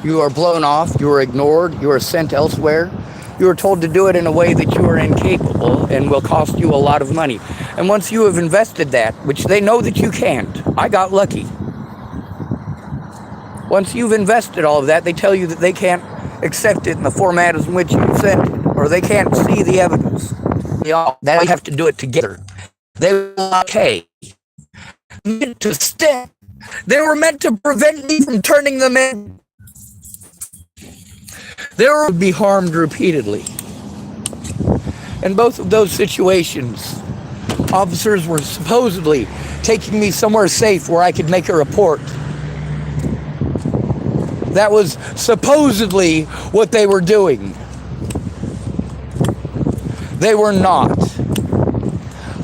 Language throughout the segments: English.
You are blown off, you are ignored, you are sent elsewhere. You are told to do it in a way that you are incapable and will cost you a lot of money. And once you have invested that, which they know that you can't, I got lucky. Once you've invested all of that, they tell you that they can't accept it in the format in which you sent it, or they can't see the evidence. That you have to do it together. They will not pay. To step. They were meant to prevent me from turning them in. They would be harmed repeatedly. In both of those situations, officers were supposedly taking me somewhere safe where I could make a report. That was supposedly what they were doing. They were not.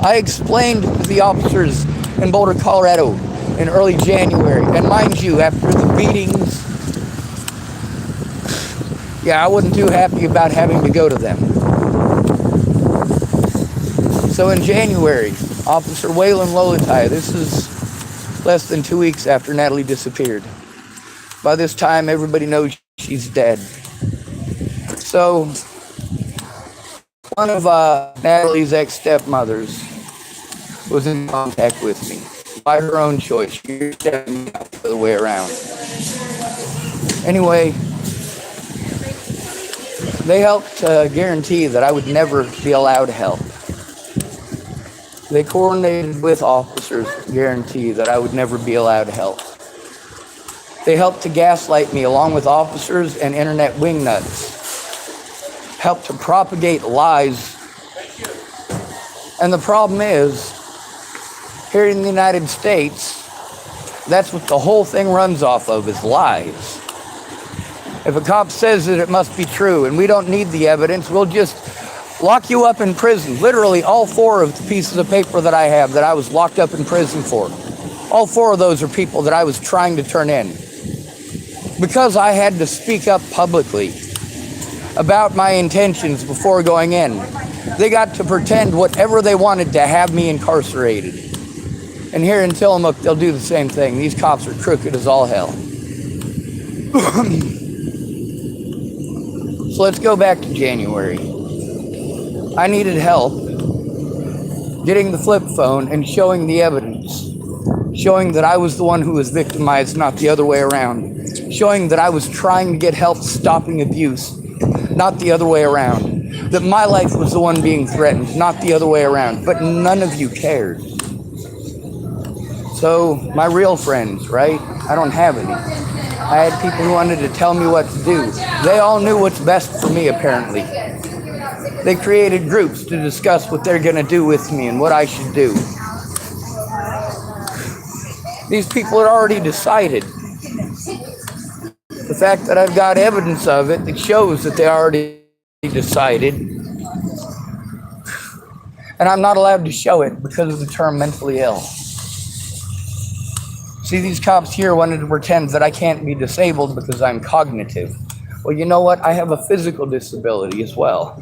I explained to the officers in Boulder, Colorado in early January, and mind you, after the beatings, I wasn't too happy about having to go to them. So in January, Officer Waylon Lolatai, this is less than 2 weeks after Natalie disappeared. By this time, everybody knows she's dead. So, one of Natalie's ex-stepmothers was in contact with me. By her own choice. She stepped me out the other way around. Anyway, they helped guarantee that I would never be allowed help. They coordinated with officers to guarantee that I would never be allowed help. They helped to gaslight me along with officers and internet wingnuts. Helped to propagate lies. And the problem is, here in the United States, that's what the whole thing runs off of, is lies. If a cop says that it must be true and we don't need the evidence, we'll just lock you up in prison. Literally all 4 of the pieces of paper that I have that I was locked up in prison for. All 4 of those are people that I was trying to turn in. Because I had to speak up publicly about my intentions before going in, they got to pretend whatever they wanted to have me incarcerated. And here in Tillamook, they'll do the same thing. These cops are crooked as all hell. So let's go back to January. I needed help getting the flip phone and showing the evidence. Showing that I was the one who was victimized, not the other way around. Showing that I was trying to get help stopping abuse, not the other way around. That my life was the one being threatened, not the other way around. But none of you cared. So, my real friends, right? I don't have any. I had people who wanted to tell me what to do. They all knew what's best for me, apparently. They created groups to discuss what they're going to do with me and what I should do. These people had already decided. The fact that I've got evidence of it that shows that they already decided. And I'm not allowed to show it because of the term mentally ill. See, these cops here wanted to pretend that I can't be disabled because I'm cognitive. Well, you know what? I have a physical disability as well.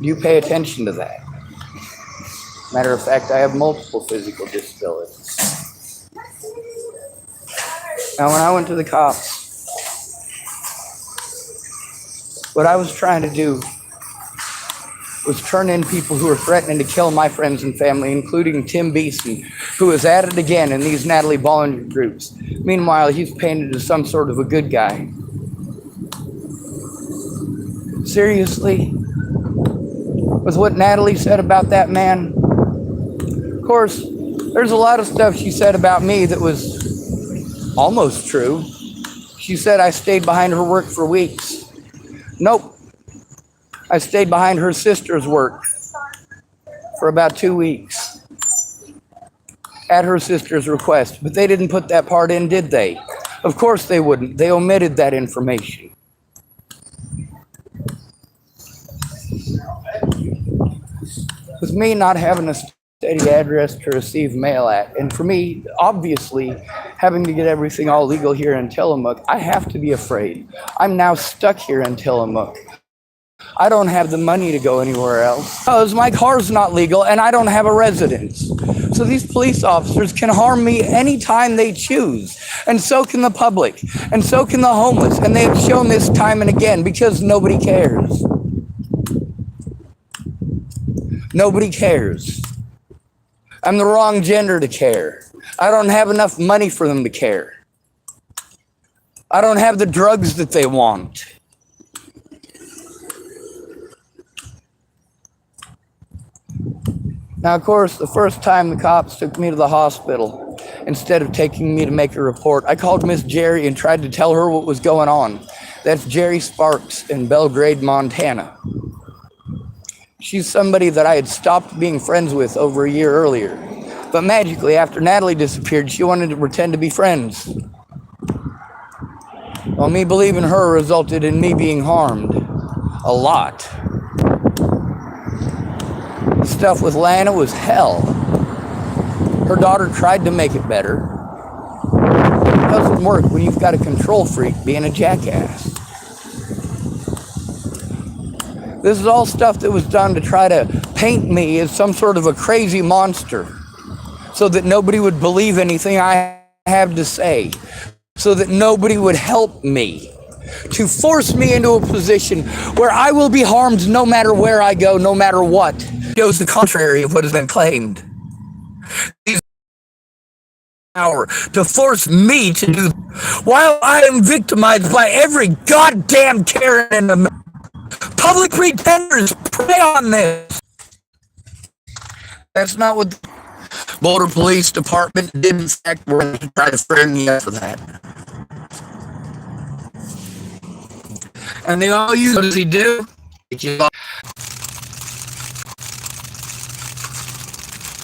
You pay attention to that. Matter of fact, I have multiple physical disabilities. Now, when I went to the cops, what I was trying to do was turn in people who were threatening to kill my friends and family, including Tim Beeson, who is at it again in these Natalie Bollinger groups. Meanwhile, he's painted as some sort of a good guy. Seriously? With what Natalie said about that man? Of course, there's a lot of stuff she said about me that was almost true. She said I stayed behind her work for weeks. Nope. I stayed behind her sister's work for about 2 weeks at her sister's request. But they didn't put that part in, did they? Of course they wouldn't. They omitted that information. With me not having a steady address to receive mail at, and for me, obviously, having to get everything all legal here in Tillamook, I have to be afraid. I'm now stuck here in Tillamook. I don't have the money to go anywhere else because my car's not legal and I don't have a residence. So these police officers can harm me anytime they choose. And so can the public. And so can the homeless. And they have shown this time and again because nobody cares. Nobody cares. I'm the wrong gender to care. I don't have enough money for them to care. I don't have the drugs that they want. Now, of course, the first time the cops took me to the hospital, instead of taking me to make a report, I called Miss Jerry and tried to tell her what was going on. That's Jerry Sparks in Belgrade, Montana. She's somebody that I had stopped being friends with over a year earlier. But magically, after Natalie disappeared, she wanted to pretend to be friends. Well, me believing her resulted in me being harmed. A lot. The stuff with Lana was hell. Her daughter tried to make it better. It doesn't work when you've got a control freak being a jackass. This is all stuff that was done to try to paint me as some sort of a crazy monster so that nobody would believe anything I have to say, so that nobody would help me, to force me into a position where I will be harmed no matter where I go, no matter what. It shows the contrary of what has been claimed. These power to force me to do, while I am victimized by every goddamn Karen in the public pretenders prey on this. That's not what the Boulder Police Department did. In fact, we're going to try to frame me up for that. And they all use, what does he do? Take you